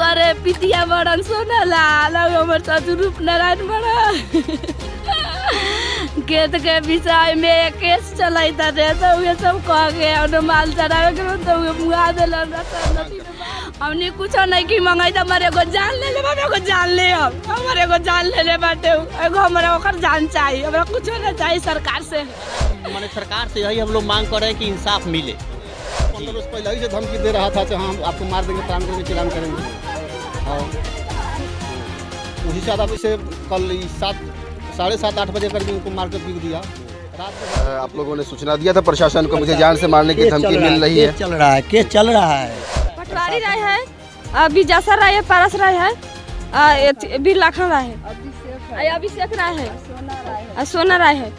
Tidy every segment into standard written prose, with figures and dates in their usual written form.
घरे पितिया बड़न सोना लाल हमर ससुर रूप नारायण बड़ा खेत के विषय में केस चलाइता रहे तो वे सब कह गए और माल चरावे के तो वे मुआ देलन हमने कुछ नहीं की मंगाई तो हमारे को जान ले ले बाबा को जान ले हमारे को जान ले ले बाटे एगो हमरा ओकर जान चाहिए हमरा कुछ ना चाहिए सरकार से। माने सरकार से यही हम लोग मांग कर रहे हैं कि इंसाफ मिले। 15 रोज पहले ही से धमकी दे रहा था कि हम आपको मार देंगे, प्राण देंगे, चिलान करेंगे। और उसी साथ अब इसे कल 7:30-8 बजे करके उनको मार कर पीट दिया। आप लोगों ने सूचना दिया था प्रशासन को मुझे जान से मारने की धमकी मिल रही है। केस चल रहा है। पटवारी राय है, बिजासा राय है, पारस राय है, बीर लाखन राय है, अभिषेक राय है, सोना राय है।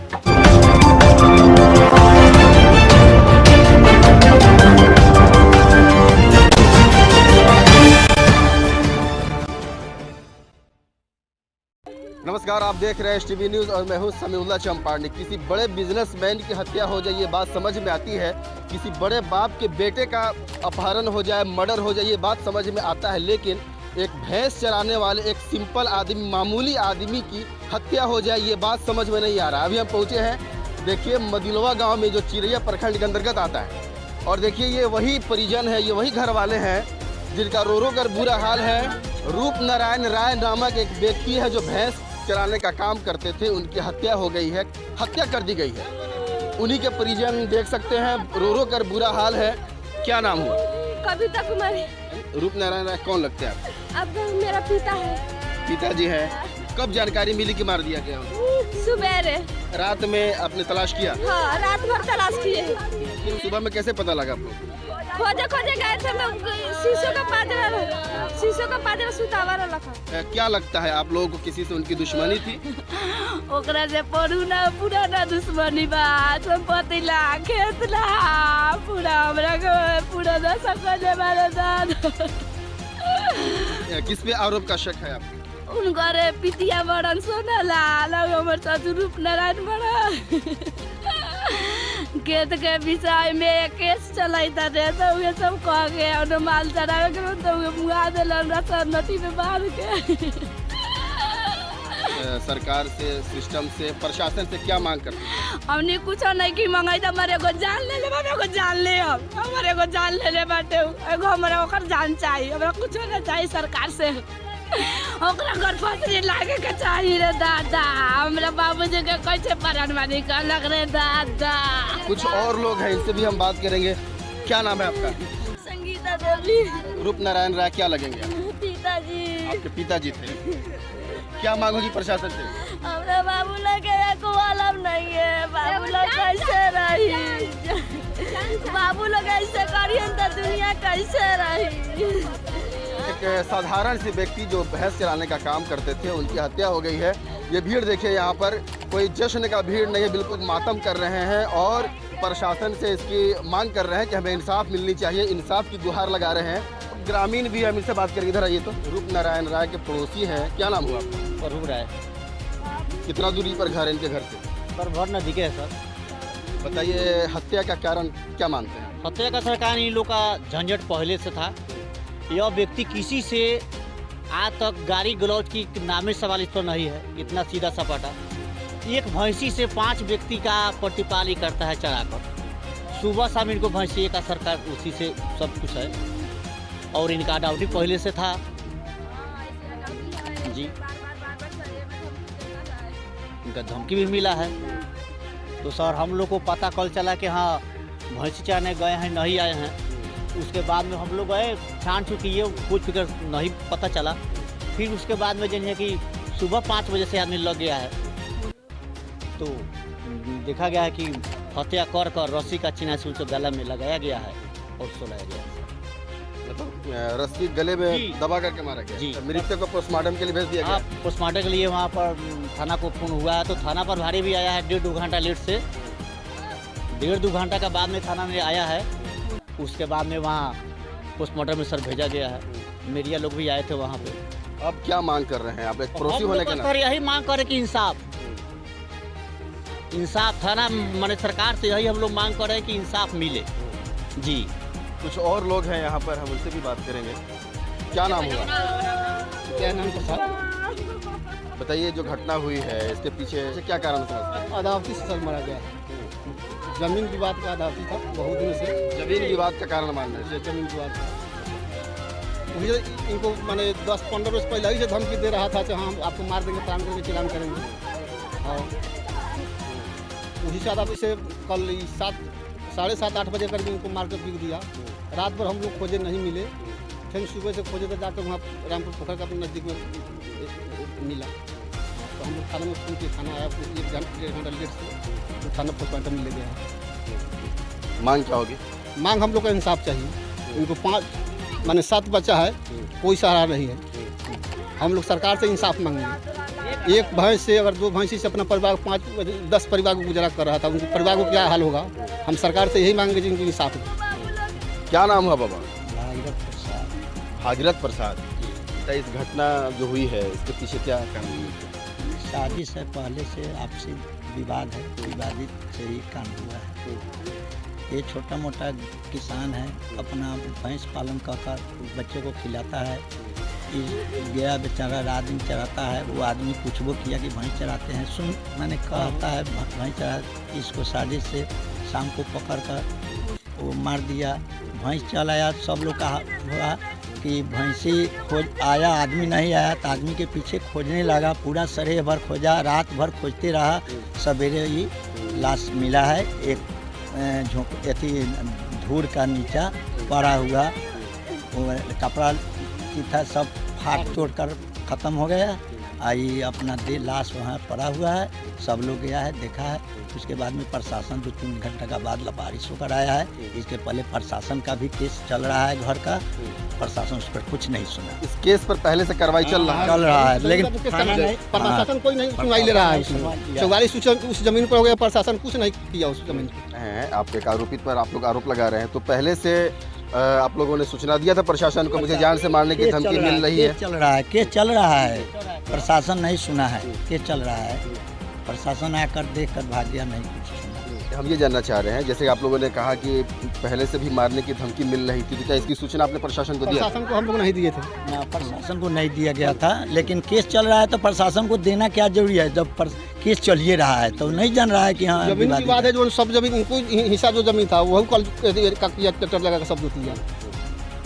नमस्कार, आप देख रहे हैं STV न्यूज़ और मैं हूं समीउल्लाह चंपारनी। किसी बड़े बिजनेसमैन की हत्या हो जाए ये बात समझ में आती है, किसी बड़े बाप के बेटे का अपहरण हो जाए, मर्डर हो जाए ये बात समझ में आता है, लेकिन एक भैंस चराने वाले एक सिंपल आदमी, मामूली आदमी की हत्या हो जाए ये बात समझ में नहीं आ रहा। अभी हम पहुँचे हैं, देखिए मदिलवा गाँव में जो चिरैया प्रखंड के अंतर्गत आता है, और देखिए ये वही परिजन है, ये वही घर वाले हैं जिनका रो रो कर बुरा हाल है। रूप नारायण राय नामक एक व्यक्ति है जो भैंस चराने का काम करते थे, उनकी हत्या हो गई है, हत्या कर दी गई है। उन्हीं के परिजन देख सकते हैं, रो रो कर बुरा हाल है। क्या नाम हुआ? कविता कुमारी। रूप नारायण राय कौन लगते हैं आप? अब मेरा पिता है। पिताजी है। कब जानकारी मिली कि मार दिया गया? सुबेरे। रात में आपने तलाश किया? हाँ, रात भर तलाश किए। फिर सुबह में कैसे पता लगा आपको? खोजे खोजे गए थे तो शीशो का पाजरा सुतावा रखा। क्या लगता है आप लोगों को किसी से उनकी दुश्मनी थी? ओकरा से पुराना दुश्मनी बा, संपत्ति ला, खेत ला, पूरा हमरा के पूरा दशा कर मारे दाद। किस पे आरोप का शक है आपको? उनके पितिया बड़न सोना लाल हमर ससुर रूप नारायण बड़ा खेत के विषय में केस चलाइता रहे तो वे सब कह गए और माल चरावे के तो वे मुआ देलन नदी में बांध के। सरकार से, सिस्टम से, प्रशासन से क्या मांग करते हैं? हमने कुछ नहीं की मंगाई तो हमारे को जान ले ले बाबा को जान ले हमारे को जान ले ले बाटे एगो हमरा ओकर जान चाहिए हमरा कुछ ना चाहिए सरकार से। ओकरा घर फसरी लागे के चाहिए रे दादा, हमरा बाबूजी के कैसे परान मानी का लग रे दादा। कुछ और लोग हैं, इनसे भी हम बात करेंगे। क्या नाम है आपका? संगीता देवी। रूप नारायण राय क्या लगेंगे? पिताजी। आपके पिताजी थे। क्या मांग होगी प्रशासन से? हमरा बाबू लगे को आलम नहीं है, बाबू लोग कैसे रही, बाबू लोग ऐसे करिए तो दुनिया कैसे रही। एक साधारण सी व्यक्ति जो भैंस चलाने का काम करते थे, उनकी हत्या हो गई है। ये भीड़ देखिए, यहाँ पर कोई जश्न का भीड़ नहीं है, बिल्कुल मातम कर रहे हैं और प्रशासन से इसकी मांग कर रहे हैं कि हमें इंसाफ मिलनी चाहिए, इंसाफ की गुहार लगा रहे हैं। ग्रामीण भी हम इससे बात करेंगे। इधर आइए तो। रूप नारायण राय के पड़ोसी हैं, क्या नाम हुआ आपका? रूप राय। कितना दूरी पर घर है इनके घर से? सर घर नजदीक है सर। बताइए हत्या का कारण क्या मानते हैं? हत्या का सरकार इन लोग का झंझट पहले से था। यह व्यक्ति किसी से आज तक गाड़ी गलौज की नामे सवाल इस पर नहीं है, इतना सीधा सपाटा। एक भैंसी से 5 व्यक्ति का प्रतिपाली करता है चढ़ाकर, सुबह शाम इनको भैंसी का सरकार उसी से सब कुछ है। और इनका डाउटी पहले से था जी, इनका धमकी भी मिला है। तो सर हम लोग को पता कल चला कि हाँ भैंसी चराने गए हैं, नहीं आए हैं। उसके बाद में हम लोग गए, छान चुकी है, कुछ फिक्र नहीं पता चला। फिर उसके बाद में जानिए कि सुबह 5 बजे से आदमी लग गया है, तो देखा गया है कि हत्या कर कर रस्सी का चिन्ह से उनके गला में लगाया गया है और सुलाया गया है। रस्सी गले में दबा करके मारा गया जी। मृतक को पोस्टमार्टम के लिए भेज दिया गया। पोस्टमार्टम के लिए वहाँ पर थाना को फोन हुआ है, तो थाना पर भारी भी आया है 1.5-2 घंटा लेट से। 1.5-2 घंटा का बाद में थाना में आया है। उसके बाद में वहाँ पोस्टमार्टम में सर भेजा गया है। मीडिया लोग भी आए थे वहाँ पे। अब क्या मांग कर रहे हैं आप एक पड़ोसी होने के नाते? यही मांग करें कि इंसाफ थाना माने सरकार से यही हम लोग मांग कर रहे हैं कि इंसाफ मिले जी। कुछ और लोग हैं यहाँ पर, हम उनसे भी बात करेंगे। क्या नाम हुआ? क्या नाम प्रसाद? बताइए, जो घटना हुई है इसके पीछे से क्या कारण था? अदावती से सर मारा गया। जमीन विवाद का अदावती था बहुत दिन से। जमीन विवाद का कारण मान रहे हैं? जमीन विवाद था। मुझे इनको मैंने 10-15 रोज पहले ही से धमकी दे रहा था कि हाँ आपको मार देंगे, प्राण देंगे, चिलान करेंगे। और उसी से अदावती से कल 7-7-8 बजे करीब इनको मार कर बिक दिया। रात भर हम लोग खोजे, नहीं मिले। फिर सुबह से खोजे तो जाकर वहाँ रामपुर पोखर का नज़दीक में मिला। तो हम लोग थाना में फोन किए, थाना आया 1-1.5 लेट से, तो थाना पोस्टमार्टम में ले गया। मांग क्या होगी? मांग हम लोग का इंसाफ चाहिए। इनको 7 बच्चा है, कोई सहारा नहीं है। हम लोग सरकार से इंसाफ मांगेंगे। एक भैंस से अगर 2 भैंसी से अपना परिवार 5-10 परिवार को गुजारा कर रहा था, उनके परिवार को क्या हाल होगा। हम सरकार से यही मांगेंगे जिनको इंसाफ हो। क्या नाम हुआ बाबा? भागीरथ प्रसाद। भागीरथ प्रसाद। बताइए, इस घटना जो हुई है इसके पीछे क्या कारण है? शादी से पहले से आपसी विवाद है, विवादित से ही कांड हुआ है। ये छोटा मोटा किसान है, अपना भैंस पालन कर बच्चे को खिलाता है। गया बेचारा रात दिन चराता है। वो आदमी पूछबो किया कि भैंस चराते हैं, सुन मैंने कहता है भैंस चरा। इसको साजिश से शाम को पकड़ कर वो मार दिया। भैंस चलाया, सब लोग कहा हुआ कि भैंसी खोज आया, आदमी नहीं आया तो आदमी के पीछे खोजने लगा। पूरा सरे भर खोजा, रात भर खोजते रहा। सवेरे ही लाश मिला है, एक धूर का नीचा पड़ा हुआ। वो कपड़ा था सब फाट तोड़ कर ख़त्म हो गया। आई अपना लाश वहाँ पड़ा हुआ है। सब लोग गया है, देखा है। उसके बाद में प्रशासन 2-3 घंटे का बाद लावारिस होकर आया है। इसके पहले प्रशासन का भी केस चल रहा है घर का, प्रशासन उस पर कुछ नहीं सुना। इस केस पर पहले से कार्रवाई चल रहा है, लेकिन प्रशासन कोई नहीं सुनवाई ले रहा है। 44 उस जमीन पर हो गया, प्रशासन कुछ नहीं किया उस जमीन पर। आप एक आरोपित पर आप लोग आरोप लगा रहे हैं, तो पहले से आप लोगों ने सूचना दिया था प्रशासन को मुझे जान से मारने की धमकी मिल रही है? केस चल रहा है, प्रशासन नहीं सुना है। केस चल रहा है, प्रशासन आकर देख कर भाग गया, नहीं कुछ सुना। हम ये जानना चाह रहे हैं, जैसे आप लोगों ने कहा कि पहले से भी मारने की धमकी मिल रही थी, तो क्या इसकी सूचना आपने प्रशासन को दिया? प्रशासन को हम लोग नहीं दिए थे। प्रशासन को नहीं दिया गया था, लेकिन केस चल रहा है तो प्रशासन को देना क्या जरूरी है? जब केस चलिए रहा है तो नहीं जान रहा है कि हाँ जमीन विवाद है। जो सब जमीन उनको हिस्सा जो जमीन था वो कल ट्रैक्टर लगा कर सब जोती है।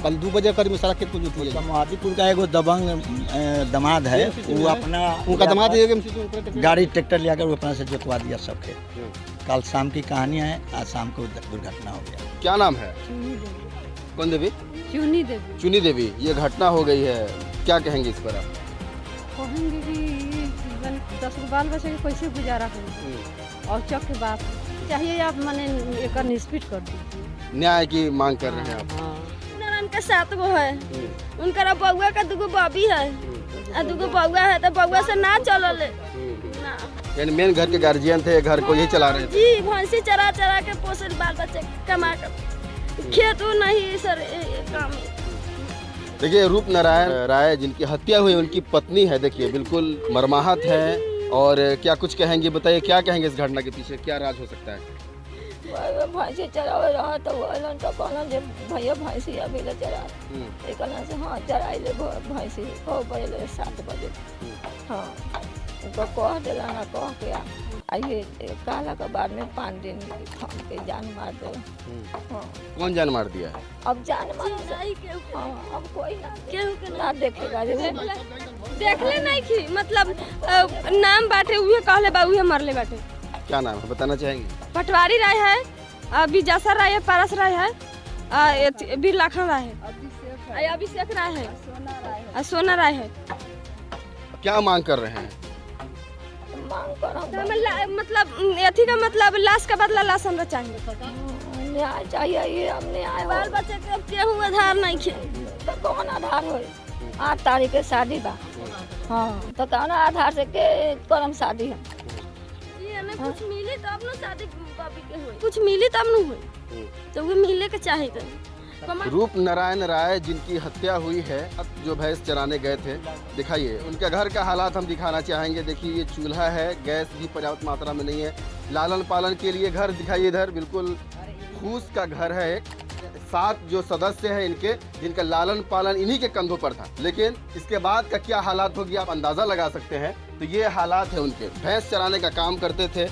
कल 2 बजे करीब सारा खेत को जोती है। महादीपुर का एगो दबंग दामाद है, वो अपना उनका दामाद गाड़ी ट्रैक्टर ले आकर वो अपना से जोतवा दिया सब खेत। कल शाम की कहानी है, आज शाम को दुर्घटना हो गया। क्या नाम है? कौन देवी? चुनी देवी। चुनी देवी, ये घटना हो गई है, क्या कहेंगे इस पर आप? कहेंगे कि 10 बाल बच्चे के कैसे गुजारा हो और चौक के बात चाहिए। आप मैंने एक निष्पिट कर दीजिए। न्याय की मांग कर रहे हैं आप? उनका 7 गो है, उनका बउआ का 2 गो बॉबी है, 2 गो बउआ है, तो बउआ से ना चलल ना। यानी मेन घर के गार्जियन थे, घर को यही चला रहे थे? जी, भैंसी चरा के पोसल बाल बच्चे कमा कर, खेत नहीं सर काम। देखिए, रूप नारायण राय जिनकी हत्या हुई उनकी पत्नी है, देखिए बिल्कुल मर्माहत है। और क्या कुछ कहेंगे, बताइए क्या कहेंगे इस घटना के पीछे, क्या राज हो सकता है? भैंसी चरावे रहा तो बोलन तो कहलन जे भैया भैंसी अभी ले चरा कहना से हाँ चराई ले भैंसी कह पड़े 7 बजे। हाँ उनको कह दिला ना, कह के आइए कहला के बाद में 5 दिन हम के जान मार दे। हाँ कौन जान मार दिया है? अब जान मार हाँ, अब कोई ना देखेगा। देखले नहीं की मतलब नाम बाटे उहे कहले बा उहे मरले बाटे। क्या नाम है बताना चाहेंगे? पटवारी राय है, बिजासर राय है, पारस राय है, बीर लाखन राय है, अभिषेक राय है, सोना राय है। क्या मांग कर रहे हैं? मांग कर मतलब अथी का मतलब लाश का बदला लाश हमरा चाहिए। न्याय चाहिए, ये हम न्याय। बाल बच्चे के केहू आधार नहीं खे तो कौन आधार हो? 8 तारीख के शादी बा। हाँ तो कौन आधार से के करम शादी है? कुछ मिली तब न शादी बाबी के हुई, कुछ मिली तब न हुई, तो वो मिले के चाहिए। रूप नारायण राय जिनकी हत्या हुई है, अब जो भैंस चराने गए थे, दिखाइए उनका घर का हालात हम दिखाना चाहेंगे। देखिए ये चूल्हा है, गैस भी पर्याप्त मात्रा में नहीं है, लालन पालन के लिए घर दिखाइए इधर बिल्कुल फूस का घर है एक। 7 जो सदस्य हैं इनके, जिनका लालन पालन इन्हीं के कंधों पर था, लेकिन इसके बाद का क्या हालात होगी आप अंदाजा लगा सकते हैं। तो ये हालात है उनके। भैंस चराने का काम करते थे।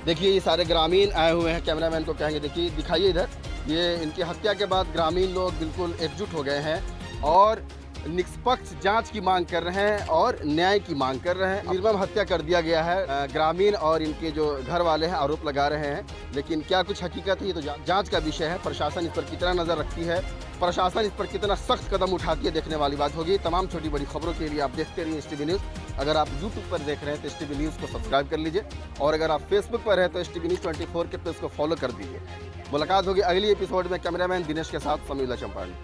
देखिए ये सारे ग्रामीण आए हुए हैं, कैमरामैन को कहेंगे देखिए दिखाइए इधर। ये इनकी हत्या के बाद ग्रामीण लोग बिल्कुल एकजुट हो गए हैं और निष्पक्ष जांच की मांग कर रहे हैं और न्याय की मांग कर रहे हैं। निर्मम हत्या कर दिया गया है। ग्रामीण और इनके जो घर वाले हैं आरोप लगा रहे हैं, लेकिन क्या कुछ हकीकत है ये तो जांच का विषय है। प्रशासन इस पर कितना नज़र रखती है, प्रशासन इस पर कितना सख्त कदम उठाती है, देखने वाली बात होगी। तमाम छोटी बड़ी खबरों के लिए आप देखते रहिए STB न्यूज़। अगर आप YouTube पर देख रहे हैं तो STB न्यूज़ को सब्सक्राइब कर लीजिए और अगर आप Facebook पर हैं तो STB न्यूज़ 24 के पेज को फॉलो कर दीजिए। मुलाकात होगी अगली एपिसोड में कैमरामैन दिनेश के साथ, समीउल्लाह चंपारनी।